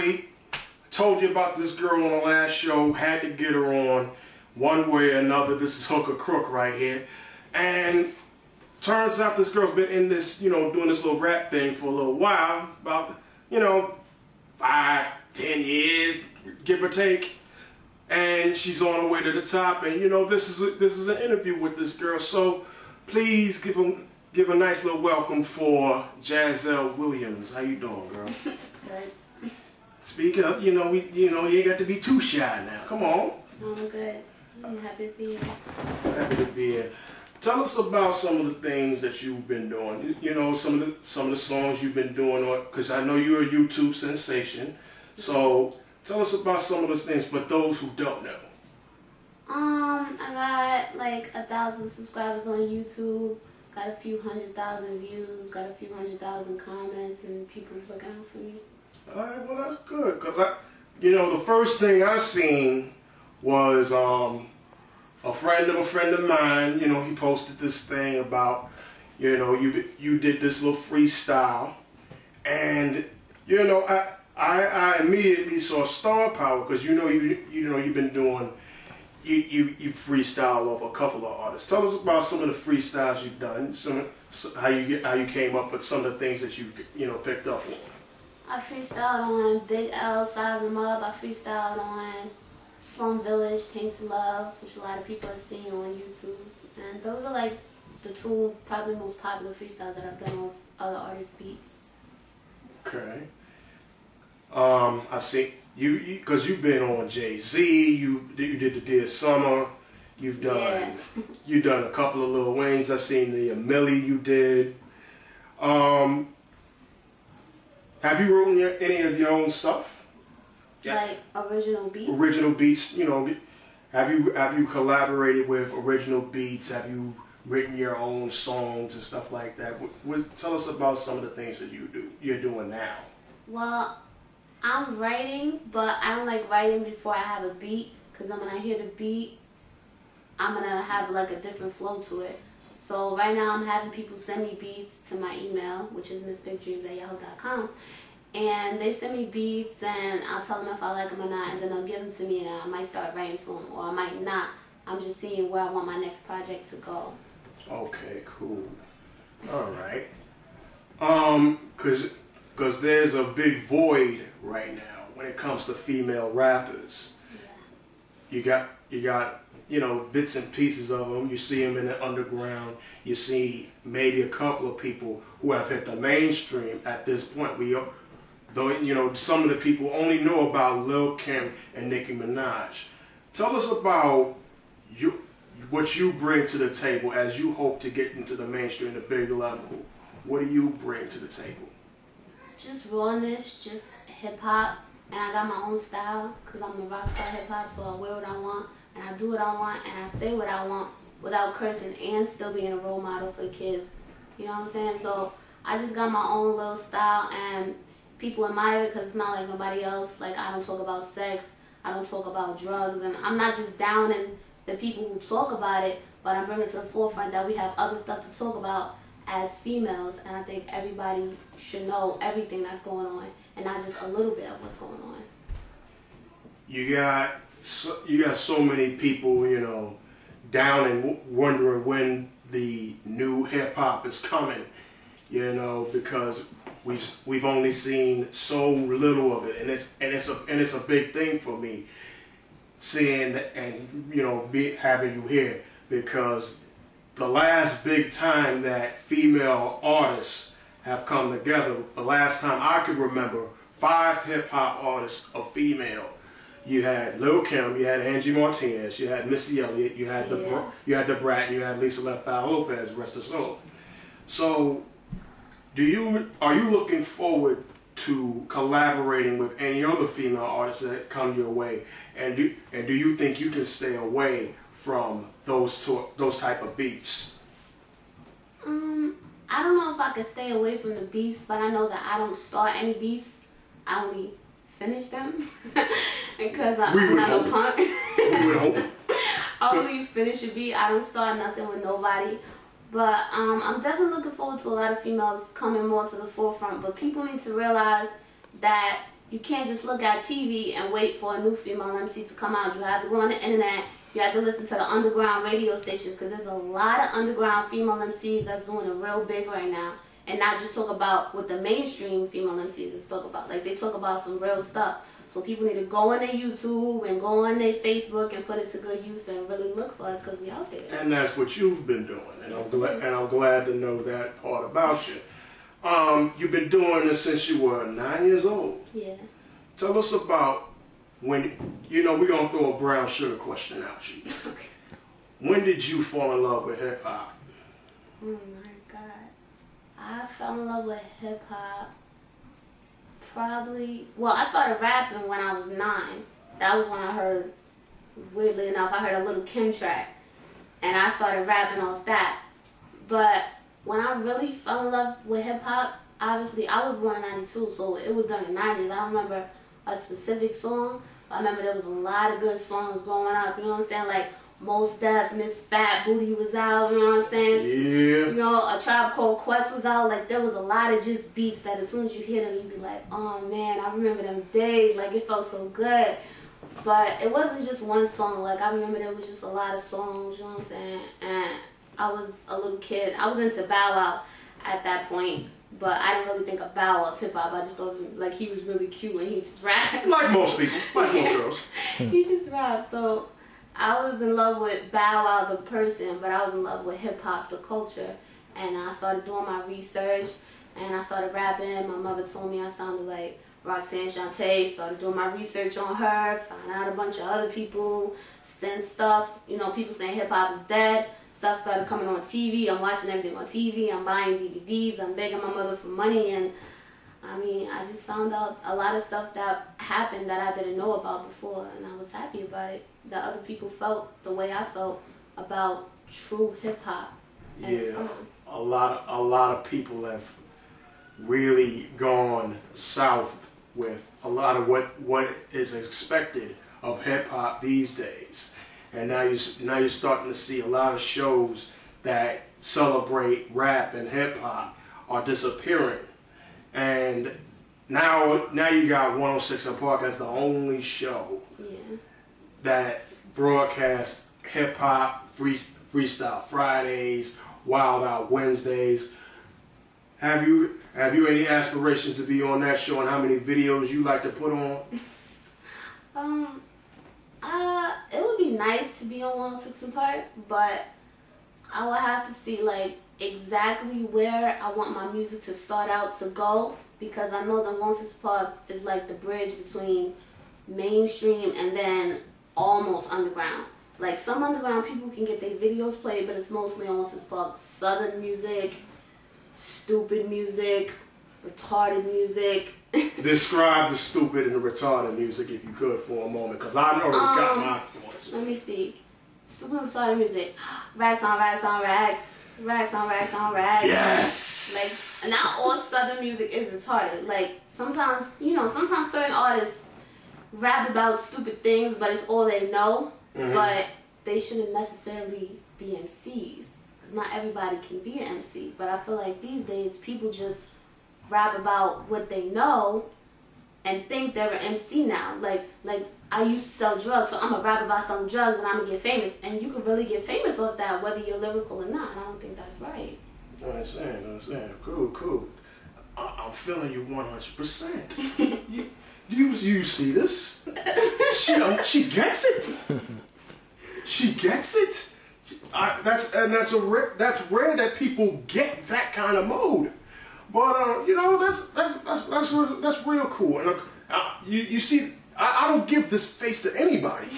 treat. Told you about this girl on the last show. Had to get her on one way or another. This is hook or crook right here. And turns out this girl's been in this, doing this little rap thing for a little while. About, 5, 10 years, give or take. And she's on her way to the top. And, this is an interview with this girl. So please give a nice little welcome for Jazzell Williams. How you doing, girl? Good. Speak up. You ain't got to be too shy now. Come on. I'm good. I'm happy to be here. Happy to be here. Tell us about some of the things that you've been doing. Some of the songs you've been doing, because I know you're a YouTube sensation. So tell us about some of those things, but those who don't know. I got like 1,000 subscribers on YouTube. Got a few 100,000 views. Got a few 100,000 comments, and people's looking out for me. All right, well that's good, cause the first thing I seen was a friend of mine. He posted this thing about you did this little freestyle, and I immediately saw star power, because you've been doing you freestyle off a couple of artists. Tell us about some of the freestyles you've done, how you came up with some of the things that you picked up on. I freestyled on Big L, Size Them Up. I freestyled on Slum Village, Tainted Love, which a lot of people have seen on YouTube. And those are like the two probably most popular freestyles that I've done on other artists' beats. Okay. I've seen you because you've been on Jazzell. You did the Dear Summer. You've done a couple of Lil Waynes. I've seen the Millie you did. Have you written any of your own stuff? Like original beats? Original beats, have you collaborated with original beats? Have you written your own songs and stuff like that? Tell us about some of the things that you're doing now. Well, I'm writing, but I don't like writing before I have a beat, because then when I hear the beat, I'm going to have like a different flow to it. So right now I'm having people send me beats to my email, which is missbigdreams@yahoo.com. And they send me beats, and I'll tell them if I like them or not, and then they'll give them to me, and I might start writing to them, or I might not. I'm just seeing where I want my next project to go. Okay, cool. All right. Cause there's a big void right now when it comes to female rappers. Yeah. You got bits and pieces of them. You see them in the underground. You see maybe a couple of people who have hit the mainstream at this point. Some of the people only know about Lil Kim and Nicki Minaj. Tell us about what you bring to the table as you hope to get into the mainstream, the big level. What do you bring to the table? Just rawness, just hip hop, and I got my own style, because I'm a rock star hip hop, so I wear what I want, and I do what I want, and I say what I want without cursing, and still being a role model for kids. You know what I'm saying? So I just got my own little style, and people admire it because it's not like nobody else. Like, I don't talk about sex, I don't talk about drugs, and I'm not just downing the people who talk about it, but I'm bringing to the forefront that we have other stuff to talk about as females, and I think everybody should know everything that's going on, and not just a little bit of what's going on. You got so many people, down and wondering when the new hip hop is coming, because we've only seen so little of it, and it's a big thing for me seeing and having you here, because the last big time that female artists have come together, the last time I could remember, 5 hip-hop artists are female. You had Lil Kim, you had Angie Martinez, you had Missy Elliott, you had the Brat, and you had Lisa Left Eye Lopez, rest her soul. So, are you looking forward to collaborating with any other female artists that come your way, and do you think you can stay away from those type of beefs? I don't know if I could stay away from the beefs, but I know that I don't start any beefs. I only finish them because I'm not a punk. I only finish a beat. I don't start nothing with nobody. But I'm definitely looking forward to a lot of females coming more to the forefront. But people need to realize that you can't just look at TV and wait for a new female MC to come out. You have to go on the internet. You have to listen to the underground radio stations, because there's a lot of underground female MCs that's doing it real big right now. And not just talk about what the mainstream female MCs is talk about. Like, they talk about some real stuff. So people need to go on their YouTube and go on their Facebook and put it to good use and really look for us, because we out there. And that's what you've been doing. And I'm glad to know that part about you. You've been doing this since you were 9 years old. Yeah. Tell us about when, we're going to throw a brown sugar question at you. Okay. When did you fall in love with hip hop? Oh my God. I fell in love with hip hop probably, well, I started rapping when I was 9. That was when I heard, weirdly enough, I heard a Little Kim track. And I started rapping off that. But when I really fell in love with hip hop, obviously I was born in 92, so it was during the 90s. I don't remember a specific song. I remember there was a lot of good songs growing up, you know what I'm saying? Like Mos Def, Miss Fat Booty was out, you know what I'm saying? Yeah. You know, A Tribe Called Quest was out. Like, there was a lot of just beats that as soon as you hear them, you'd be like, oh man, I remember them days. Like, it felt so good. But it wasn't just one song. Like, I remember there was just a lot of songs, you know what I'm saying? And I was a little kid. I was into Bow Wow at that point. But I didn't really think of Bow Wow's hip hop. I just thought like he was really cute and he just rapped. Like most people, like most girls. He just rapped. So I was in love with Bow Wow the person, but I was in love with hip hop the culture. And I started doing my research and I started rapping. My mother told me I sounded like Roxanne Shante. Started doing my research on her, found out a bunch of other people, stuff. You know, people saying hip hop is dead. Stuff started coming on TV. I'm watching everything on TV. I'm buying DVDs. I'm begging my mother for money. And I mean, I just found out a lot of stuff that happened that I didn't know about before. And I was happy about it. That other people felt the way I felt about true hip hop. And it's fun. A lot of people have really gone south with a lot of what is expected of hip hop these days. And now you're starting to see a lot of shows that celebrate rap and hip hop are disappearing. And now you got 106 & Park as the only show that broadcasts hip hop, Freestyle Fridays, Wild Out Wednesdays. Have you any aspirations to be on that show, and how many videos you like to put on? It would be nice to be on 106 & Park, but I would have to see like exactly where I want my music to start out to go, because I know that 106 & Park is like the bridge between mainstream and then almost underground. Like, some underground people can get their videos played, but it's mostly on 106 & Park southern music, stupid music, retarded music. Describe the stupid and the retarded music, if you could, for a moment, because I already got my thoughts. Let me see. Stupid and retarded music. Racks on racks on racks. Racks on racks on racks. Yes! Like, not all southern music is retarded. Like, sometimes, you know, sometimes certain artists rap about stupid things, but it's all they know. But they shouldn't necessarily be MCs, because not everybody can be an MC. But I feel like these days people just rap about what they know and think they're an MC now. Like I used to sell drugs, so I'm gonna rap about selling drugs and I'm gonna get famous. And you can really get famous off that, whether you're lyrical or not. And I don't think that's right. I understand. Cool. I'm feeling you 100%. You see this? She gets it. She gets it. That's rare that people get that kind of mode. But you know, that's real cool. And you see, I don't give this face to anybody.